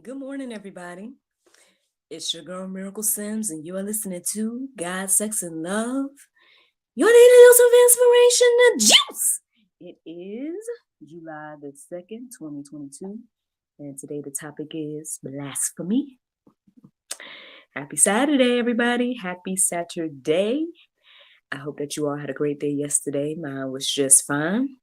Good morning, everybody. It's your girl Miracle Sims, and you are listening to God, Sex, and Love. Your daily dose of inspiration and juice. It is July the 2nd, 2022, and today the topic is blasphemy. Happy Saturday, everybody. Happy Saturday. I hope that you all had a great day yesterday. Mine was just fine.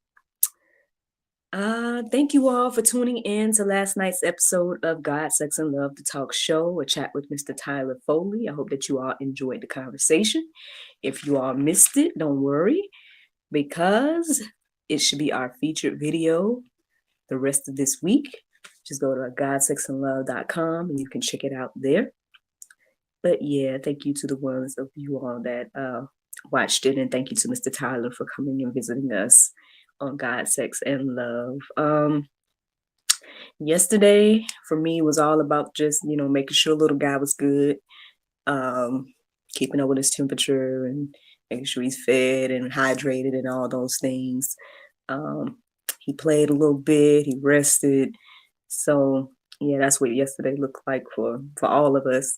Thank you all for tuning in to last night's episode of God, Sex, and Love, the talk show, a chat with Mr. Tyler Foley. I hope that you all enjoyed the conversation. If you all missed it, don't worry, because it should be our featured video the rest of this week. Just go to godsexandlove.com and you can check it out there. But yeah, thank you to the ones of you all that watched it, and thank you to Mr. Tyler for coming and visiting us on God, Sex, and Love. Yesterday for me was all about just, making sure little guy was good, keeping up with his temperature and making sure he's fed and hydrated and all those things. He played a little bit, he rested. So yeah, that's what yesterday looked like for all of us.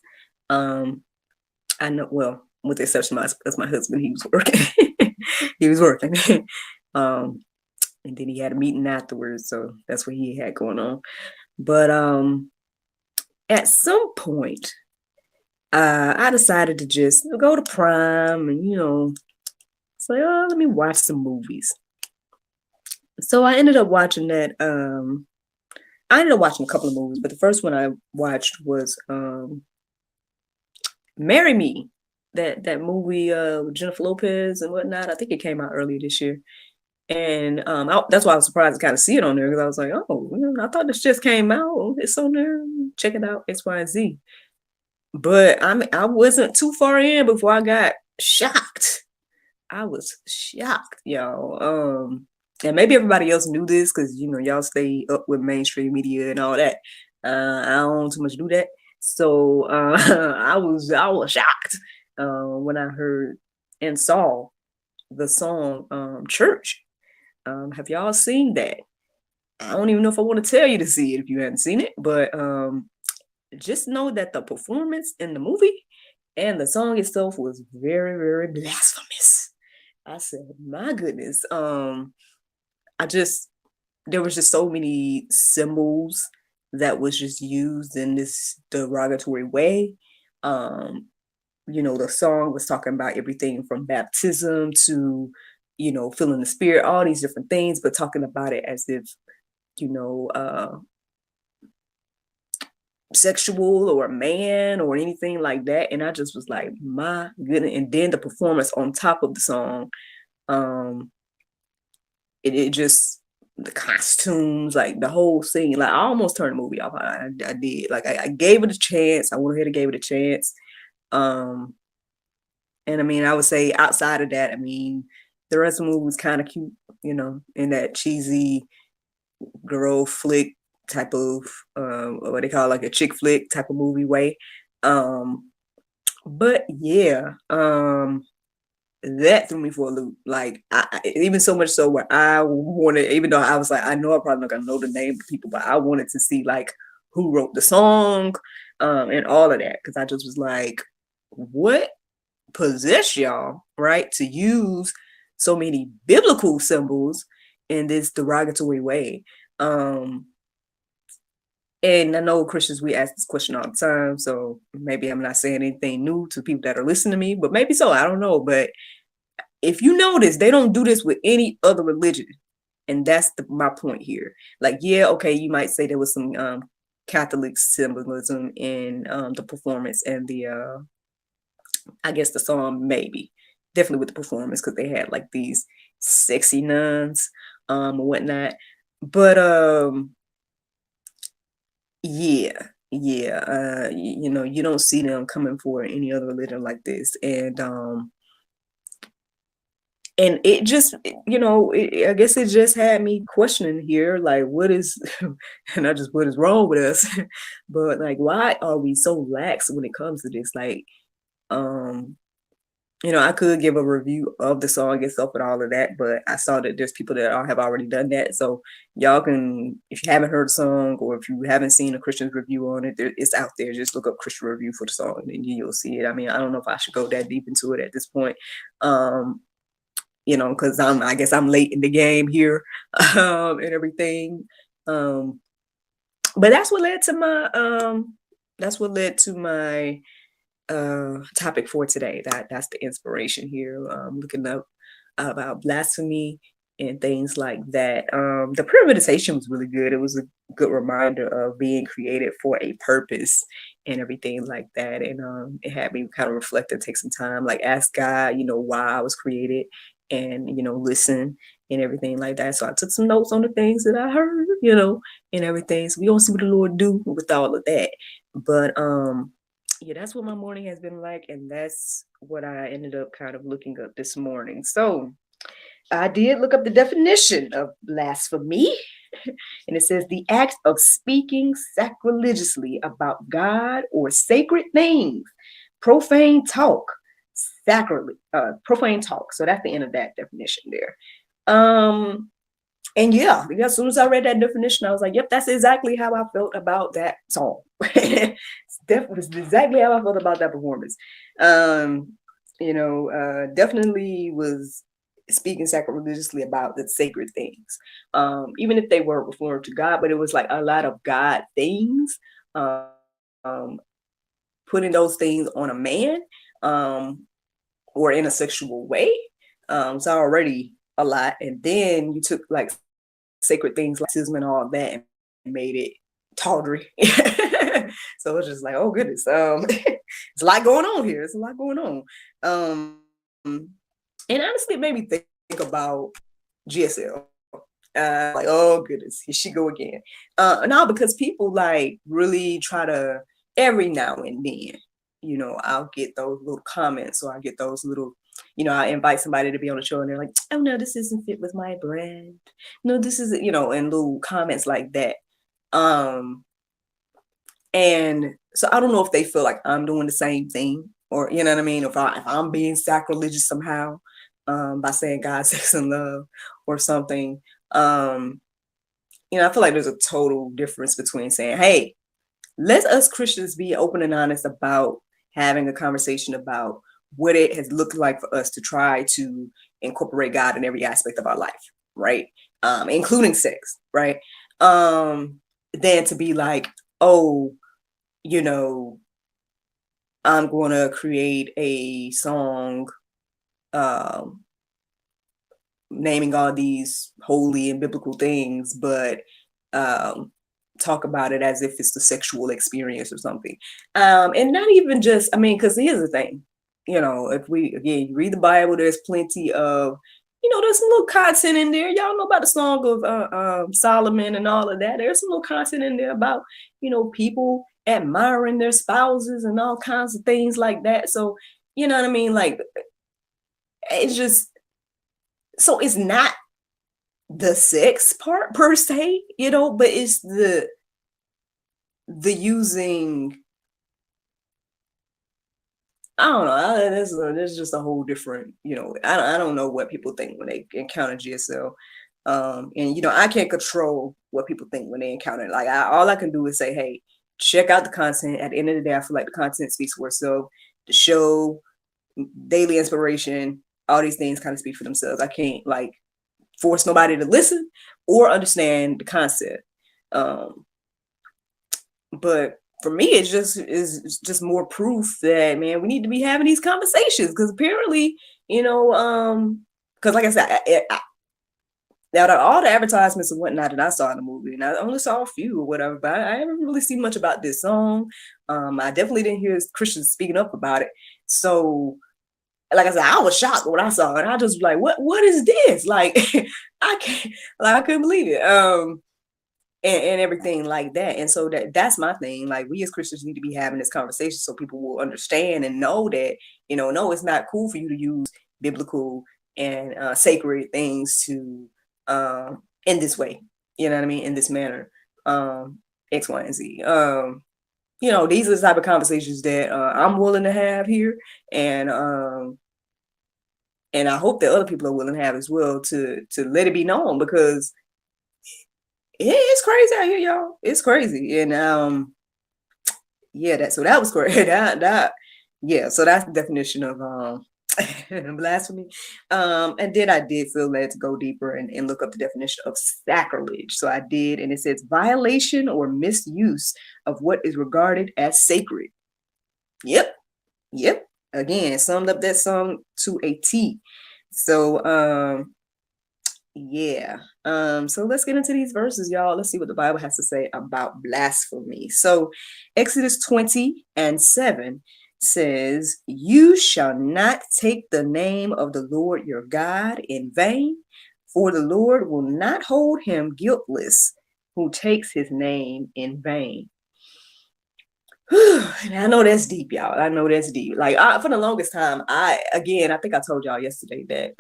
I know, well, with the exception of my husband, he was working. He was working. And then he had a meeting afterwards, so that's what he had going on. But at some point, I decided to just go to Prime and say, oh, let me watch some movies. So I ended up watching that. I ended up watching a couple of movies, but the first one I watched was Marry Me, that movie with Jennifer Lopez and whatnot. I think it came out earlier this year. And that's why I was surprised to kind of see it on there, because I was like, oh, I thought this just came out. It's on there. Check it out, X, Y, and Z. But I wasn't too far in before I got shocked. I was shocked, y'all. And maybe everybody else knew this because y'all stay up with mainstream media and all that. I don't too much do that, so I was shocked when I heard and saw the song "Church." Have y'all seen that? I don't even know if I want to tell you to see it if you haven't seen it, but just know that the performance in the movie and the song itself was very, very blasphemous. I said, my goodness. There was just so many symbols that was just used in this derogatory way. The song was talking about everything from baptism to feeling the spirit, all these different things, but talking about it as if, sexual or a man or anything like that. And I just was like, my goodness. And then the performance on top of the song, it just, the costumes, like the whole scene, like I almost turned the movie off. I did. Like I gave it a chance. I went ahead and gave it a chance. And I mean, I would say outside of that, I mean, the rest of the movie was kind of cute, in that cheesy girl flick type of what they call like a chick flick type of movie way. But yeah, that threw me for a loop. Like even so much so where I wanted, even though I was like, I know I'm probably not gonna know the name of the people, but I wanted to see like who wrote the song, and all of that, because I just was like, what possessed y'all, right, to use so many biblical symbols in this derogatory way? And I know Christians, we ask this question all the time, so maybe I'm not saying anything new to people that are listening to me, but maybe so, I don't know. But if you notice, they don't do this with any other religion, and that's my point here. Like, yeah, okay, you might say there was some Catholic symbolism in the performance and the I guess the song, maybe definitely with the performance, because they had like these sexy nuns or whatnot. But yeah, you don't see them coming for any other religion like this. And it just, I guess it just had me questioning here, like, what is, and not just what is wrong with us, but like, why are we so lax when it comes to this? Like, I could give a review of the song itself and all of that, but I saw that there's people that have already done that. So y'all can, if you haven't heard the song or if you haven't seen a Christian's review on it, it's out there. Just look up Christian review for the song and you'll see it. I mean, I don't know if I should go that deep into it at this point. Because I guess I'm late in the game here, and everything. But that's what led to my topic for today. That's the inspiration here. Looking up about blasphemy and things like that. The prayer meditation was really good. It was a good reminder of being created for a purpose and everything like that. And it had me kind of reflect and take some time, like ask God, why I was created, and listen and everything like that. So I took some notes on the things that I heard, and everything. So we gonna see what the Lord do with all of that. But yeah, that's what my morning has been like, and that's what I ended up kind of looking up this morning. So I did look up the definition of blasphemy, and it says the act of speaking sacrilegiously about God or sacred things, profane talk, profane talk. So that's the end of that definition there. And yeah, as soon as I read that definition, I was like, yep, that's exactly how I felt about that song. It's exactly how I felt about that performance. Definitely was speaking sacrilegiously about the sacred things, even if they weren't referring to God, but it was like a lot of God things, putting those things on a man, or in a sexual way. It's already a lot. And then you took like sacred things like baptism and all that and made it tawdry. So it's just like, oh goodness, it's a lot going on here. It's a lot going on. And honestly, it made me think about GSL. Like, oh goodness, here she go again. No, because people like really try to, every now and then, I'll get those little comments, or I get those little, I invite somebody to be on the show and they're like, oh no, this isn't fit with my brand. No, this is, and little comments like that. And so I don't know if they feel like I'm doing the same thing, or, you know what I mean? If I'm being sacrilegious somehow, by saying God, sex, and love or something. I feel like there's a total difference between saying, hey, let us Christians be open and honest about having a conversation about what it has looked like for us to try to incorporate God in every aspect of our life, right? Including sex, right? Than to be like, oh, I'm going to create a song naming all these holy and biblical things, but talk about it as if it's the sexual experience or something. And not even just, because here's the thing, if we, again, you read the Bible, there's plenty of, there's some little content in there. Y'all know about the Song of Solomon and all of that. There's some little content in there about, people admiring their spouses and all kinds of things like that. So, you know what I mean? Like, it's just, so it's not the sex part per se, but it's the using, I don't know. There's just a whole different, I don't know what people think when they encounter GSL. And I can't control what people think when they encounter it. Like, all I can do is say, hey, check out the content. At the end of the day, I feel like the content speaks for itself. The show, daily inspiration, all these things kind of speak for themselves. I can't like force nobody to listen or understand the concept. But for me, it's just more proof that, man, we need to be having these conversations, because apparently, because like I said, out of all the advertisements and whatnot that I saw in the movie, and I only saw a few or whatever, but I haven't really seen much about this song. I definitely didn't hear Christians speaking up about it. So, like I said, I was shocked when I saw it. I just was like, what is this? Like, I couldn't believe it. And everything like that. And so that's my thing. Like, we as Christians need to be having this conversation so people will understand and know that, no, it's not cool for you to use biblical and sacred things to in this way, you know what I mean, in this manner, X, Y, and Z. These are the type of conversations that I'm willing to have here. And and I hope that other people are willing to have as well to let it be known, because it's crazy out here, y'all. It's crazy. And yeah, that was great. That yeah, so that's the definition of blasphemy. And then I did feel led to go deeper and look up the definition of sacrilege. So I did, and it says violation or misuse of what is regarded as sacred. Yep. Again, summed up that song to a T. So yeah. So let's get into these verses, y'all. Let's see what the Bible has to say about blasphemy. So Exodus 20:7 says, "You shall not take the name of the Lord your God in vain, for the Lord will not hold him guiltless who takes his name in vain." And I know that's deep, y'all. I know that's deep. Like for the longest time, I think I told y'all yesterday that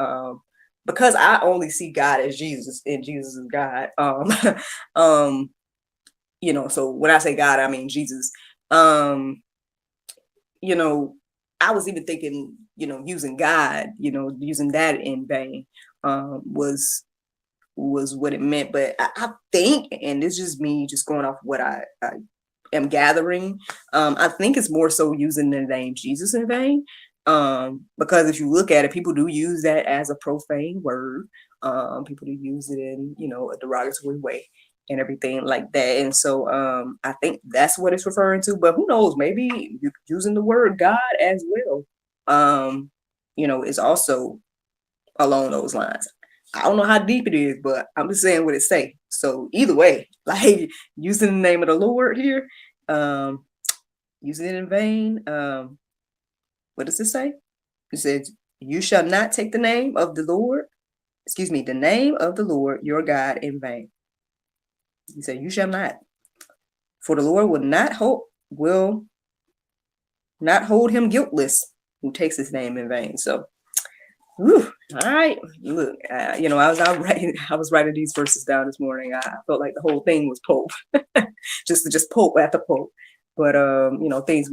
because I only see God as Jesus and Jesus is God. Um, so when I say God, I mean Jesus. You know, I was even thinking, using God, using that in vain, was what it meant. But I think, and this is just me just going off what I am gathering, I think it's more so using the name Jesus in vain, because if you look at it, people do use that as a profane word. People do use it in a derogatory way and everything like that. And so I think that's what it's referring to, but who knows, maybe using the word God as well is also along those lines. I don't know how deep it is, but I'm just saying what it say. So either way, like using the name of the Lord here, using it in vain. What does it say? It says, "You shall not take the name of the Lord, the name of the Lord your God in vain." He said, "You shall not, for the Lord will not hold him guiltless who takes his name in vain." So, whew, all right. Look, I was writing these verses down this morning. I felt like the whole thing was Pope, just Pope after Pope. But things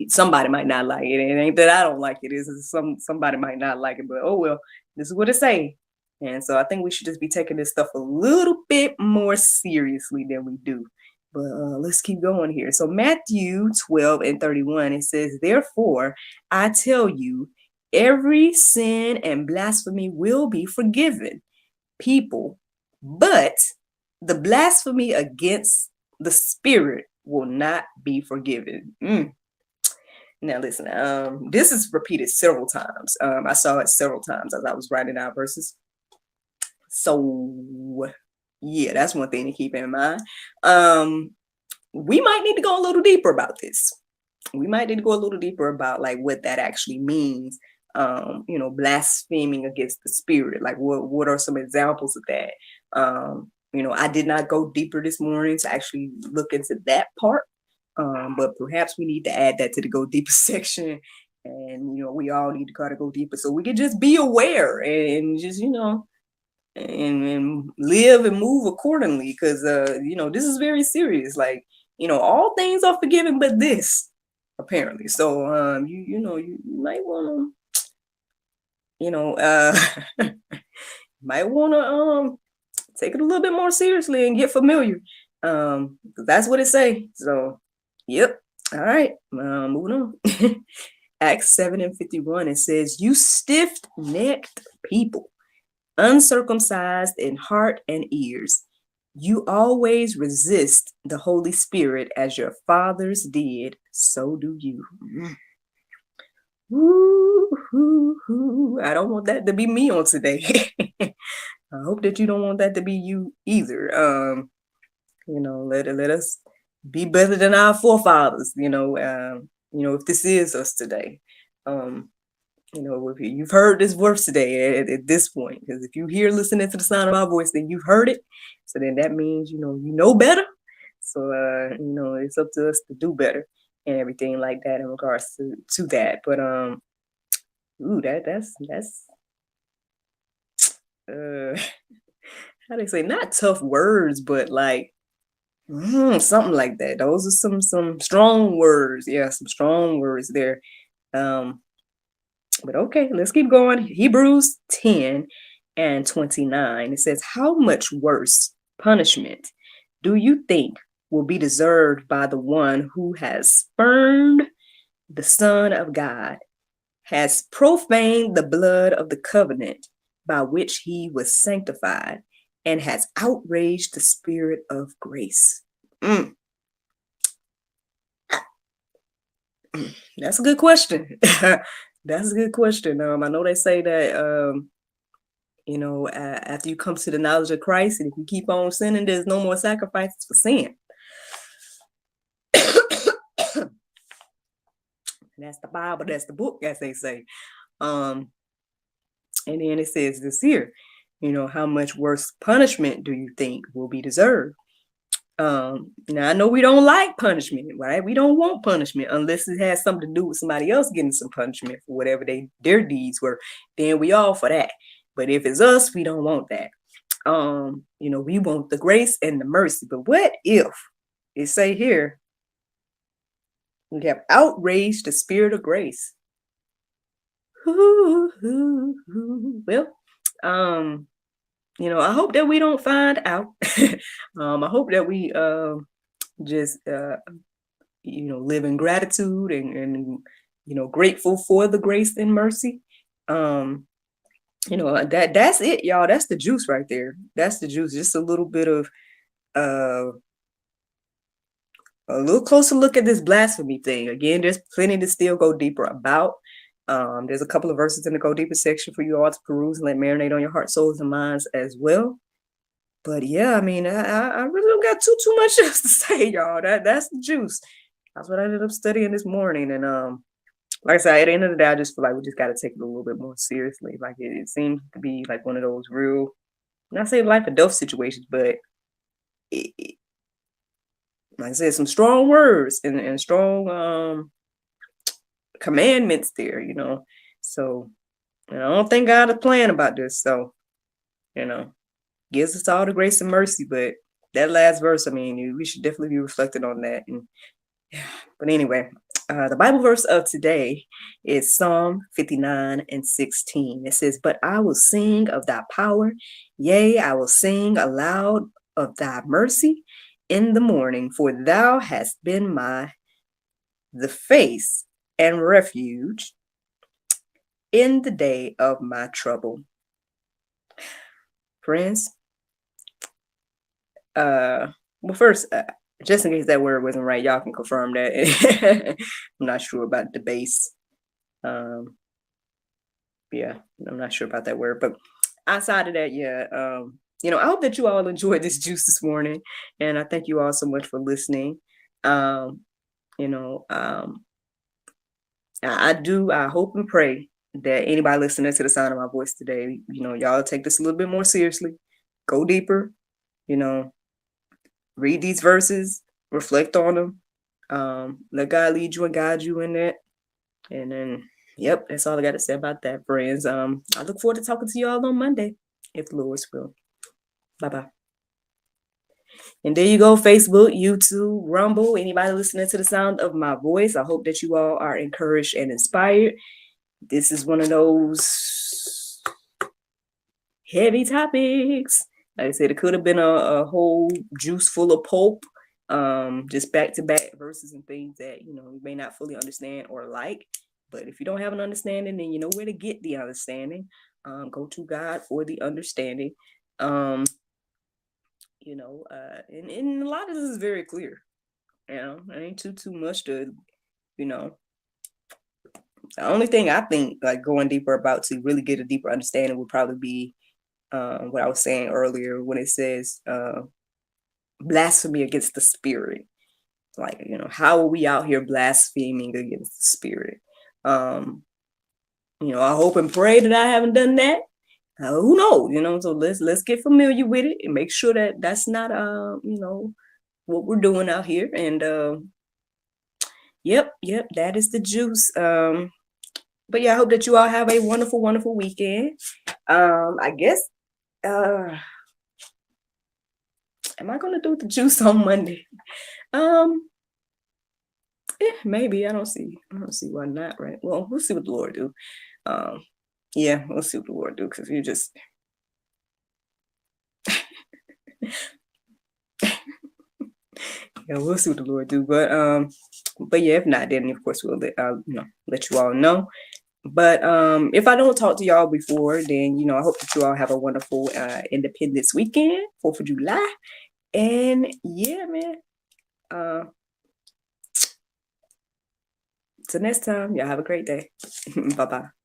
somebody might not like it. It ain't that I don't like it. It's somebody might not like it. But oh well, this is what it say. And so I think we should just be taking this stuff a little bit more seriously than we do. But let's keep going here. So Matthew 12:31, it says, "Therefore, I tell you, every sin and blasphemy will be forgiven people, but the blasphemy against the Spirit will not be forgiven." Now listen, this is repeated several times. I saw it several times as I was writing out verses. So yeah, that's one thing to keep in mind. We might need to go a little deeper about this. We might need to go a little deeper about like what that actually means. Blaspheming against the Spirit. Like what are some examples of that? I did not go deeper this morning to actually look into that part. But perhaps we need to add that to the go deeper section. And we all need to kind of go deeper so we can just be aware and just and live and move accordingly, because this is very serious. Like all things are forgiven but this, apparently. So you might want to might want to take it a little bit more seriously and get familiar, that's what it say. So yep. All right, moving on. Acts 7:51, it says, "You stiff-necked people, uncircumcised in heart and ears, you always resist the Holy Spirit as your fathers did, so do you." I don't want that to be me on today. I hope that you don't want that to be you either. Let us be better than our forefathers, if this is us today. If you've heard this verse today at this point, because if you're here listening to the sound of my voice, then you've heard it. So then that means, you know better. So, it's up to us to do better and everything like that in regards to that. But, that's how they say, not tough words, but like, something like that. Those are some strong words. Yeah, some strong words there. But okay, let's keep going. Hebrews 10 and 29. It says, how much worse punishment do you think will be deserved by the one who has spurned the Son of God, has profaned the blood of the covenant by which he was sanctified, and has outraged the Spirit of grace? That's a good question. That's a good question. I know they say that after you come to the knowledge of Christ, and if you keep on sinning, there's no more sacrifices for sin. That's the Bible, that's the book, as they say. And then it says this here, how much worse punishment do you think will be deserved? Now I know we don't like punishment, right? We don't want punishment unless it has something to do with somebody else getting some punishment for whatever their deeds were. Then we all for that. But if it's us, we don't want that. We want the grace and the mercy. But what if it say here, we have outraged the Spirit of grace? Well, I hope that we don't find out. I hope that we just live in gratitude and grateful for the grace and mercy. That's it, y'all. That's the juice right there. That's the juice. Just a little bit of a little closer look at this blasphemy thing. Again, there's plenty to still go deeper about. There's a couple of verses in the Go Deeper section for you all to peruse and let marinate on your heart, souls, and minds as well. But yeah, I mean, I really don't got too much else to say, y'all. That's the juice. That's what I ended up studying this morning. And like I said, at the end of the day, I just feel like we just got to take it a little bit more seriously. Like it seems to be like one of those real, not saying life or death situations, but like I said, some strong words and strong commandments there, So I don't think God is playing about this. So, gives us all the grace and mercy. But that last verse, I mean, we should definitely be reflecting on that. But anyway, the Bible verse of today is Psalm 59 and 16. It says, but I will sing of thy power. Yea, I will sing aloud of thy mercy in the morning, for thou hast been the face and refuge in the day of my trouble. Friends, well, first, just in case that word wasn't right, y'all can confirm that. I'm not sure about the base. Yeah, I'm not sure about that word, but outside of that, yeah, I hope that you all enjoyed this juice this morning, and I thank you all so much for listening. I hope and pray that anybody listening to the sound of my voice today, y'all take this a little bit more seriously, go deeper, read these verses, reflect on them, let God lead you and guide you in that. And then, yep, that's all I got to say about that, friends. I look forward to talking to you all on Monday, if the Lord's will. Bye-bye. And there you go, Facebook, YouTube, Rumble, anybody listening to the sound of my voice. I hope that you all are encouraged and inspired. This is one of those heavy topics. Like I said, it could have been a whole juice full of pulp, just back-to-back verses and things that, you may not fully understand or like. But if you don't have an understanding, then you know where to get the understanding. Go to God for the understanding. And a lot of this is very clear. It ain't too much to, the only thing I think like going deeper about to really get a deeper understanding would probably be what I was saying earlier when it says blasphemy against the Spirit. Like, how are we out here blaspheming against the Spirit? I hope and pray that I haven't done that. Who knows? So let's get familiar with it and make sure that that's not what we're doing out here. And yep, that is the juice. But yeah, I hope that you all have a wonderful, wonderful weekend. I guess am I gonna do the juice on Monday? Maybe. I don't see why not, right? Well, we'll see what the Lord do. Yeah, we'll see what the Lord do, because you just yeah, we'll see what the Lord do. But yeah, if not, then of course we'll let you all know. But if I don't talk to y'all before, then I hope that you all have a wonderful Independence weekend, 4th of July. And yeah, man. Till next time, y'all have a great day. Bye-bye.